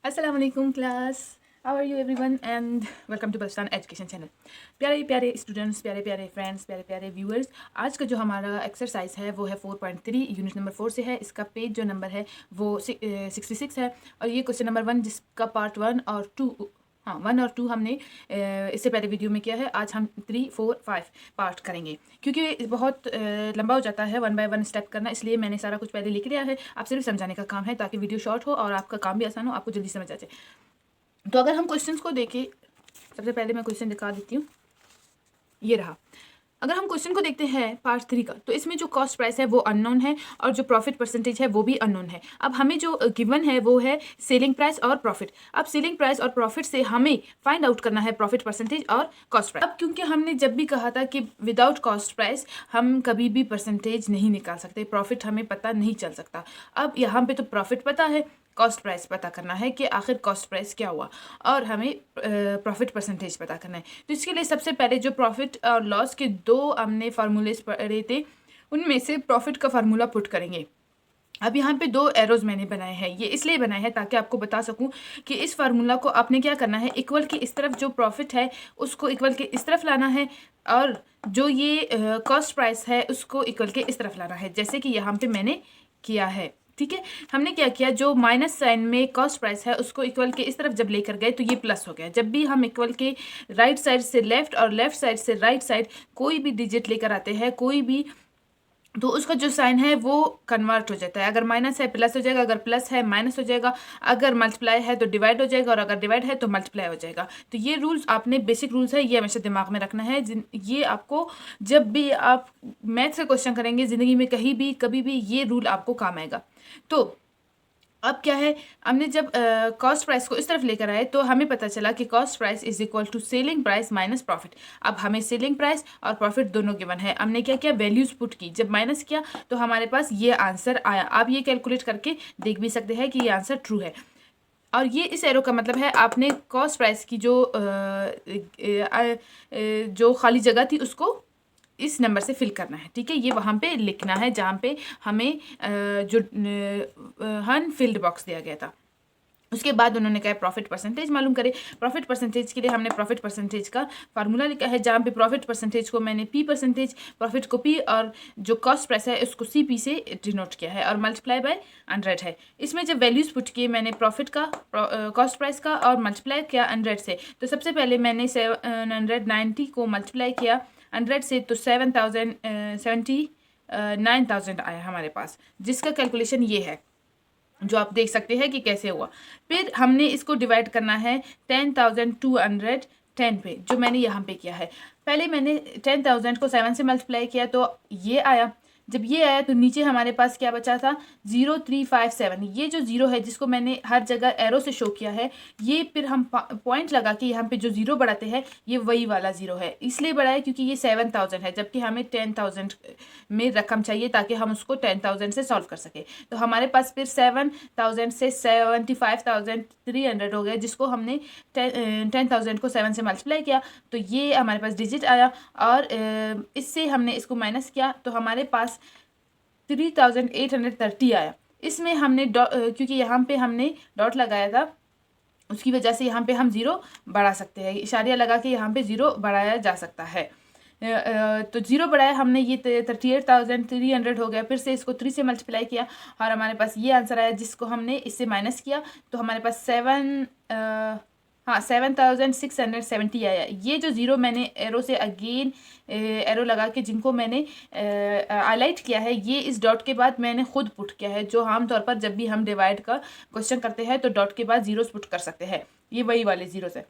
अस्सलाम वालेकुम class, how are you everyone and welcome to Baltistan education channel. प्यारे प्यारे स्टूडेंट्स, प्यारे प्यारे फ्रेंड्स, प्यारे प्यारे व्यूअर्स, आज का जो हमारा एक्सरसाइज है वो है 4.3 यूनिट नंबर 4 से है। इसका पेज जो नंबर है वो 66 है और ये क्वेश्चन नंबर 1 जिसका पार्ट 1 और 2, हाँ 1 और 2 हमने इससे पहले वीडियो में किया है। आज हम 3, 4, 5 पार्ट करेंगे क्योंकि बहुत लंबा हो जाता है 1 बाय 1 स्टेप करना, इसलिए मैंने सारा कुछ पहले लिख लिया है। आप सिर्फ समझाने का काम है ताकि वीडियो शॉर्ट हो और आपका काम भी आसान हो, आपको जल्दी समझ आ जाए। तो अगर हम क्वेश्चंस को देखें, सबसे पहले मैं क्वेश्चन दिखा देती हूँ, ये रहा। अगर हम क्वेश्चन को देखते हैं पार्ट 3 का, तो इसमें जो कॉस्ट प्राइस है वो अननोन है और जो प्रॉफिट परसेंटेज है वो भी अननोन है। अब हमें जो गिवन है वो है सेलिंग प्राइस और प्रॉफिट। अब सेलिंग प्राइस और प्रॉफिट से हमें फाइंड आउट करना है प्रॉफिट परसेंटेज और कॉस्ट प्राइस। अब क्योंकि हमने जब भी कहा था कि विदाउट कॉस्ट प्राइस हम कभी भी परसेंटेज नहीं निकाल सकते, प्रॉफिट हमें पता नहीं चल सकता। अब यहाँ पे तो प्रॉफिट पता है, कॉस्ट प्राइस पता करना है कि आखिर कॉस्ट प्राइस क्या हुआ और हमें प्रॉफिट परसेंटेज पता करना है। तो इसके लिए सबसे पहले जो प्रॉफिट और लॉस के दो हमने फार्मूलेस पढ़े थे, उनमें से प्रॉफिट का फार्मूला पुट करेंगे। अब यहाँ पे 2 एरोज मैंने बनाए हैं, ये इसलिए बनाए हैं ताकि आपको बता सकूं कि इस फार्मूला को आपने क्या करना है, इक्वल के इस तरफ जो प्रॉफिट है उसको इक्वल के इस तरफ लाना है और जो ये कॉस्ट प्राइस है उसको इक्वल के इस तरफ लाना है, जैसे कि यहाँ पे मैंने किया है। ठीक है, हमने क्या किया, जो माइनस साइन में कॉस्ट प्राइस है उसको इक्वल के इस तरफ जब लेकर गए तो ये प्लस हो गया। जब भी हम इक्वल के राइट साइड से लेफ्ट और लेफ्ट साइड से राइट साइड कोई भी डिजिट लेकर आते हैं, कोई भी, तो उसका जो साइन है वो कन्वर्ट हो जाता है। अगर माइनस है प्लस हो जाएगा, अगर प्लस है माइनस हो जाएगा, अगर मल्टीप्लाई है तो डिवाइड हो जाएगा और अगर डिवाइड है तो मल्टीप्लाई हो जाएगा। तो ये रूल्स आपने, बेसिक रूल्स है, ये हमेशा दिमाग में रखना है। ये आपको जब भी आप मैथ से क्वेश्चन करेंगे ज़िंदगी में कहीं भी कभी भी ये रूल आपको काम आएगा। तो अब क्या है, हमने जब कॉस्ट प्राइस को इस तरफ लेकर आए तो हमें पता चला कि cost price is equal to selling price minus profit. अब हमें सेलिंग प्राइस और प्रॉफिट दोनों गिवन है। हमने क्या किया, वैल्यूज पुट की, जब माइनस किया तो हमारे पास ये आंसर आया। आप ये कैलकुलेट करके देख भी सकते हैं कि ये आंसर ट्रू है। और ये इस एरो का मतलब है आपने कॉस्ट प्राइस की जो खाली जगह थी उसको इस नंबर से फिल करना है। ठीक है, ये वहाँ पे लिखना है जहाँ पे हमें जो अनफिल्ड बॉक्स दिया गया था। उसके बाद उन्होंने कहा प्रॉफिट परसेंटेज मालूम करें। प्रॉफिट परसेंटेज के लिए हमने प्रॉफिट परसेंटेज का फार्मूला लिखा है, जहाँ पे प्रॉफिट परसेंटेज को मैंने पी परसेंटेज, प्रॉफिट को पी और जो कॉस्ट प्राइस है उसको सी पी से डिनोट किया है और मल्टीप्लाई बाय 100 है। इसमें जब वैल्यूज पुट किए मैंने प्रॉफिट का, कॉस्ट प्राइस का और मल्टीप्लाई किया 100 से, तो सबसे पहले मैंने 790 को मल्टीप्लाई किया 100 से तो 9,000 आया हमारे पास, जिसका कैलकुलेशन ये है जो आप देख सकते हैं कि कैसे हुआ। फिर हमने इसको डिवाइड करना है 10,210 पे, जो मैंने यहाँ पे किया है। पहले मैंने 10,000 को 7 से मल्टीप्लाई किया तो ये आया। जब ये आया तो नीचे हमारे पास क्या बचा था, 0357। ये जो जीरो है जिसको मैंने हर जगह एरो से शो किया है, ये फिर हम पॉइंट लगा के यहाँ पे जो जीरो बढ़ाते हैं ये वही वाला जीरो है। इसलिए बढ़ाया क्योंकि ये 7,000 है, जबकि हमें 10,000 में रकम चाहिए ताकि हम उसको 10,000 से सॉल्व कर सके। तो हमारे पास फिर 7,000 से 75,300 हो गया, जिसको हमने 10,000 को 7 से मल्टीप्लाई किया तो ये हमारे पास डिजिट आया और इससे हमने इसको माइनस किया तो हमारे पास 3,830 आया। इसमें हमने क्योंकि यहाँ पे हमने डॉट लगाया था उसकी वजह से यहाँ पे हम ज़ीरो बढ़ा सकते हैं, इशारिया लगा के यहाँ पे ज़ीरो बढ़ाया जा सकता है। तो ज़ीरो बढ़ाया हमने, ये 38,300 हो गया। फिर से इसको 3 से मल्टीप्लाई किया और हमारे पास ये आंसर आया, जिसको हमने इससे माइनस किया तो हमारे पास 7,670 आया। ये जो ज़ीरो मैंने एरो से अगेन एरो लगा के जिनको मैंने हाईलाइट किया है, ये इस डॉट के बाद मैंने खुद पुट किया है, जो आमतौर पर जब भी हम डिवाइड का क्वेश्चन करते हैं तो डॉट के बाद जीरोस पुट कर सकते हैं, ये वही वाले जीरोस है।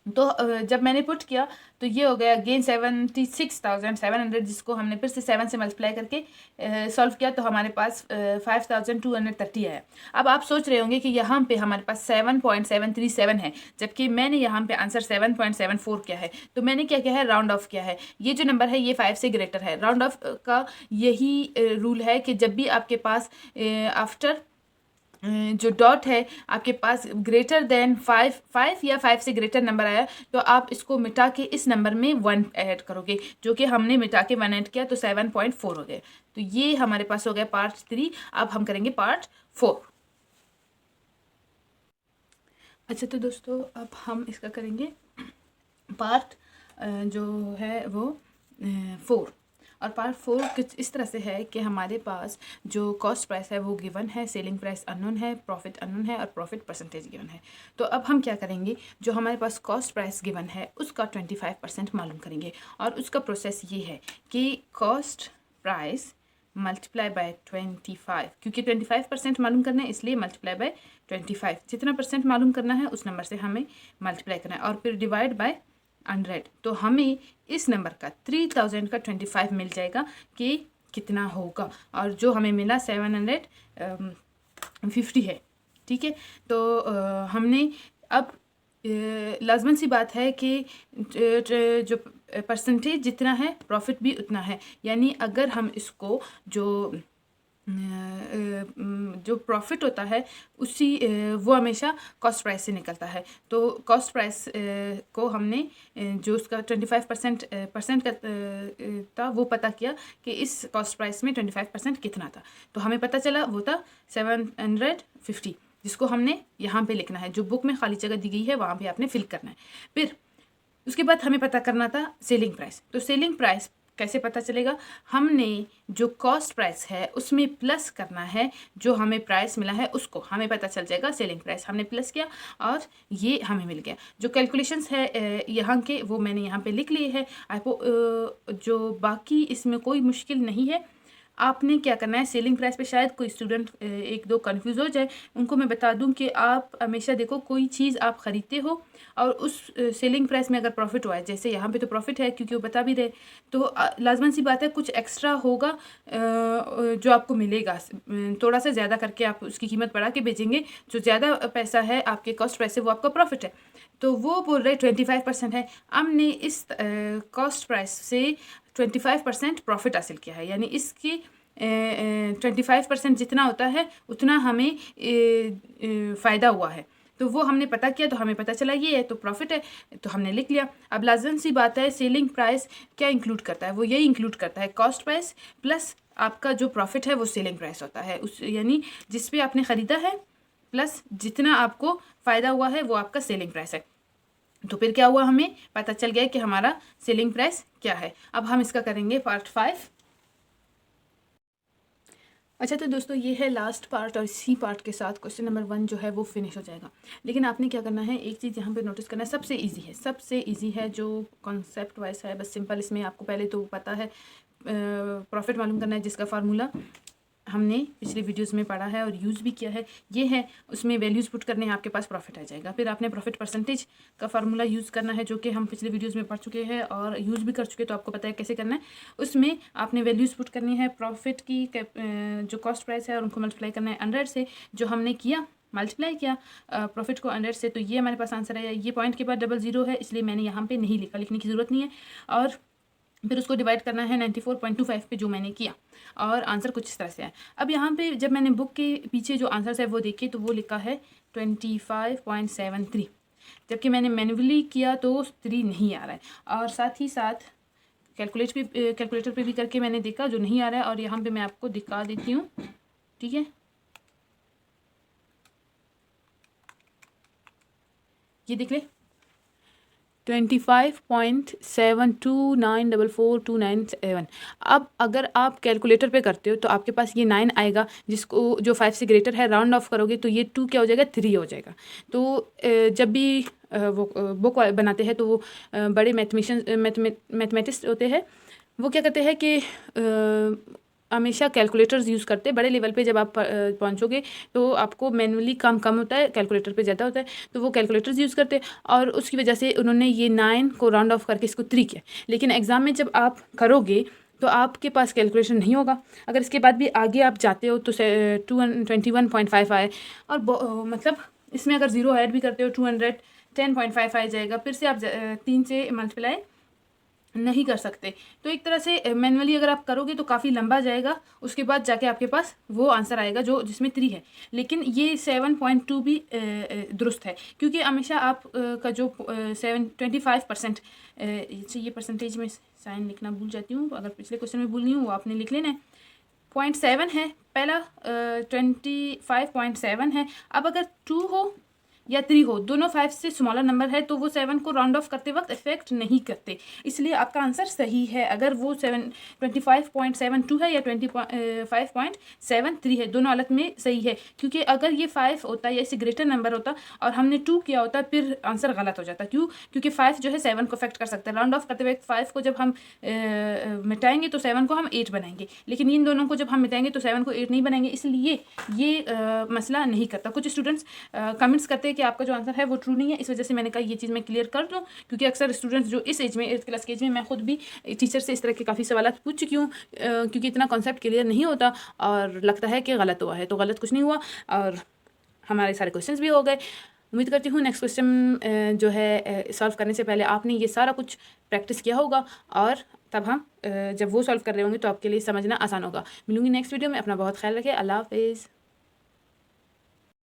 तो जब मैंने पुट किया तो ये हो गया अगेन 76,700, जिसको हमने फिर से 7 से मल्टीप्लाई करके सॉल्व किया तो हमारे पास 5,230 आया। अब आप सोच रहे होंगे कि यहाँ पे हमारे पास 7.737 है, जबकि मैंने यहाँ पे आंसर 7.74 किया है। तो मैंने क्या किया है, राउंड ऑफ किया है। ये जो नंबर है ये 5 से ग्रेटर है। राउंड ऑफ का यही रूल है कि जब भी आपके पास आफ्टर जो डॉट है आपके पास ग्रेटर देन 5 या 5 से ग्रेटर नंबर आया तो आप इसको मिटा के इस नंबर में 1 ऐड करोगे, जो कि हमने मिटा के 1 ऐड किया तो 7.4 हो गए। तो ये हमारे पास हो गया पार्ट 3। अब हम करेंगे पार्ट 4। अच्छा तो दोस्तों अब हम इसका करेंगे पार्ट जो है वो 4। और पार्ट 4 कुछ इस तरह से है कि हमारे पास जो कॉस्ट प्राइस है वो गिवन है, सेलिंग प्राइस अननोन है, प्रॉफिट अननोन है और प्रॉफिट परसेंटेज गिवन है। तो अब हम क्या करेंगे, जो हमारे पास कॉस्ट प्राइस गिवन है उसका 25% मालूम करेंगे। और उसका प्रोसेस ये है कि कॉस्ट प्राइस मल्टीप्लाई बाय 25, क्योंकि 25% मालूम करना है इसलिए मल्टीप्लाई बाय 25। जितना परसेंट मालूम करना है उस नंबर से हमें मल्टीप्लाई करना है और फिर डिवाइड बाय 100। तो हमें इस नंबर का 3000 का 25 मिल जाएगा कि कितना होगा, और जो हमें मिला 750 है। ठीक है, तो हमने अब लाजमन सी बात है कि जो परसेंटेज जितना है प्रॉफिट भी उतना है। यानी अगर हम इसको जो प्रॉफिट होता है उसी वो हमेशा कॉस्ट प्राइस से निकलता है। तो कॉस्ट प्राइस को हमने जो उसका 25% का था वो पता किया कि इस कॉस्ट प्राइस में 25% कितना था। तो हमें पता चला वो था 750, जिसको हमने यहाँ पे लिखना है। जो बुक में खाली जगह दी गई है वहाँ पे आपने फिल करना है। फिर उसके बाद हमें पता करना था सेलिंग प्राइस। तो सेलिंग प्राइस कैसे पता चलेगा, हमने जो कॉस्ट प्राइस है उसमें प्लस करना है, जो हमें प्राइस मिला है उसको हमें पता चल जाएगा सेलिंग प्राइस। हमने प्लस किया और ये हमें मिल गया। जो कैलकुलेशंस है यहाँ के वो मैंने यहाँ पे लिख लिए हैं। आपको जो बाकी इसमें कोई मुश्किल नहीं है। आपने क्या करना है, सेलिंग प्राइस पे शायद कोई स्टूडेंट एक दो कंफ्यूज हो जाए, उनको मैं बता दूं कि आप हमेशा देखो कोई चीज़ आप ख़रीदते हो और उस सेलिंग प्राइस में अगर प्रॉफिट हुआ है, जैसे यहाँ पे तो प्रॉफिट है क्योंकि वो बता भी रहे, तो लाजमन सी बात है कुछ एक्स्ट्रा होगा जो आपको मिलेगा। थोड़ा सा ज़्यादा करके आप उसकी कीमत बढ़ा के बेचेंगे, जो ज़्यादा पैसा है आपके कॉस्ट प्राइस से वो आपका प्रॉफिट है। तो वो बोल रहे 25% है। हमने इस कॉस्ट प्राइस से 25% प्रॉफिट हासिल किया है, यानी इसकी 25% जितना होता है उतना हमें फ़ायदा हुआ है। तो वो हमने पता किया, तो हमें पता चला ये है तो प्रॉफिट है, तो हमने लिख लिया। अब लाजम सी बात है, सेलिंग प्राइस क्या इंक्लूड करता है, वो यही इंक्लूड करता है कॉस्ट प्राइस प्लस आपका जो प्रॉफिट है वो सेलिंग प्राइस होता है। उस यानी जिस पे आपने ख़रीदा है प्लस जितना आपको फ़ायदा हुआ है वो आपका सेलिंग प्राइस है। तो फिर क्या हुआ, हमें पता चल गया कि हमारा सेलिंग प्राइस क्या है। अब हम इसका करेंगे पार्ट 5। अच्छा तो दोस्तों ये है लास्ट पार्ट, और इसी पार्ट के साथ क्वेश्चन नंबर 1 जो है वो फिनिश हो जाएगा। लेकिन आपने क्या करना है, एक चीज़ यहाँ पे नोटिस करना है, सबसे इजी है जो कॉन्सेप्ट वाइज है, बस सिंपल। इसमें आपको पहले तो पता है प्रॉफिट मालूम करना है, जिसका फार्मूला हमने पिछले वीडियोस में पढ़ा है और यूज़ भी किया है, ये है। उसमें वैल्यूज़ पुट करने हैं, आपके पास प्रॉफिट आ जाएगा। फिर आपने प्रॉफिट परसेंटेज का फार्मूला यूज़ करना है, जो कि हम पिछले वीडियोस में पढ़ चुके हैं और यूज़ भी कर चुके हैं, तो आपको पता है कैसे करना है। उसमें आपने वैल्यूज़ पुट करनी है प्रॉफिट की, जो कॉस्ट प्राइस है, और उनको मल्टीप्लाई करना है 100 से, जो हमने किया मल्टीप्लाई किया प्रॉफिट को 100 से, तो ये हमारे पास आंसर है। ये पॉइंट के बाद 00 है, इसलिए मैंने यहाँ पे नहीं लिखा, लिखने की ज़रूरत नहीं है। और फिर उसको डिवाइड करना है 94.25 पे, जो मैंने किया, और आंसर कुछ इस तरह से है। अब यहाँ पे जब मैंने बुक के पीछे जो आंसर है वो देखे, तो वो लिखा है 25.73, जबकि मैंने मैन्युअली किया तो 3 नहीं आ रहा है। और साथ ही साथ कैलकुलेटर पे भी करके मैंने देखा, जो नहीं आ रहा है। और यहाँ पे मैं आपको दिखा देती हूँ, ठीक है, ये देख ले, 25.72944297। अब अगर आप कैलकुलेटर पे करते हो तो आपके पास ये 9 आएगा, जिसको जो 5 से ग्रेटर है राउंड ऑफ करोगे तो ये 2 क्या हो जाएगा, 3 हो जाएगा। तो जब भी वो बुक बनाते हैं तो वो बड़े मैथमेटिस्ट होते हैं, वो क्या करते हैं कि हमेशा कैलकुलेटर्स यूज़ करते हैं। बड़े लेवल पे जब आप पहुंचोगे तो आपको मैनुअली काम कम होता है, कैलकुलेटर पे ज़्यादा होता है, तो वो कैलकुलेटर्स यूज़ करते हैं, और उसकी वजह से उन्होंने ये 9 को राउंड ऑफ करके इसको 3 किया। लेकिन एग्ज़ाम में जब आप करोगे तो आपके पास कैलकुलेशन नहीं होगा। अगर इसके बाद भी आगे आप जाते हो तो 21.5 आए, और मतलब इसमें अगर 0 ऐड भी करते हो 210.5 आ जाएगा। फिर से आप 3 से मल्टीप्लाई नहीं कर सकते। तो एक तरह से मैनुअली अगर आप करोगे तो काफ़ी लंबा जाएगा, उसके बाद जाके आपके पास वो आंसर आएगा जो जिसमें 3 है। लेकिन ये 7.2 भी दुरुस्त है, क्योंकि हमेशा आप का जो 25%, ये परसेंटेज में साइन लिखना भूल जाती हूँ, अगर पिछले क्वेश्चन में भूल नहीं हूँ वो आपने लिख लेना है। 0.7 है पहला, 25.7 है। अब अगर 2 हो या 3 हो, दोनों 5 से स्मॉलर नंबर है तो वो 7 को राउंड ऑफ करते वक्त इफेक्ट नहीं करते, इसलिए आपका आंसर सही है। अगर वो 25.72 है या 25.73 है, दोनों हालत में सही है, क्योंकि अगर ये 5 होता या इससे ग्रेटर नंबर होता और हमने 2 किया होता फिर आंसर गलत हो जाता। क्यों? क्योंकि 5 जो है 7 को अफेक्ट कर सकता है। राउंड ऑफ करते हुए 5 को जब हम मिटाएंगे तो 7 को हम 8 बनाएंगे, लेकिन इन दोनों को जब हम मिटाएंगे तो 7 को 8 नहीं बनाएंगे, इसलिए ये मसला नहीं करता। कुछ स्टूडेंट्स कमेंट्स करते हैं कि आपका जो आंसर है वो ट्रू नहीं है, इस वजह से मैंने कहा ये चीज़ मैं क्लियर कर दूँ, क्योंकि अक्सर स्टूडेंट्स जो इस एज में 8th क्लास के एज में, मैं खुद भी टीचर से इस तरह के काफ़ी सवाल पूछ चुकी हूँ, क्योंकि इतना कॉन्सेप्ट क्लियर नहीं होता और लगता है कि गलत हुआ है, तो गलत कुछ नहीं हुआ और हमारे सारे क्वेश्चंस भी हो गए। उम्मीद करती हूँ नेक्स्ट क्वेश्चन जो है सॉल्व करने से पहले आपने ये सारा कुछ प्रैक्टिस किया होगा, और तब हम जब वो सॉल्व कर रहे होंगे तो आपके लिए समझना आसान होगा। मिलूंगी नेक्स्ट वीडियो में, अपना बहुत ख्याल रखें, अल्लाह हाफिज़।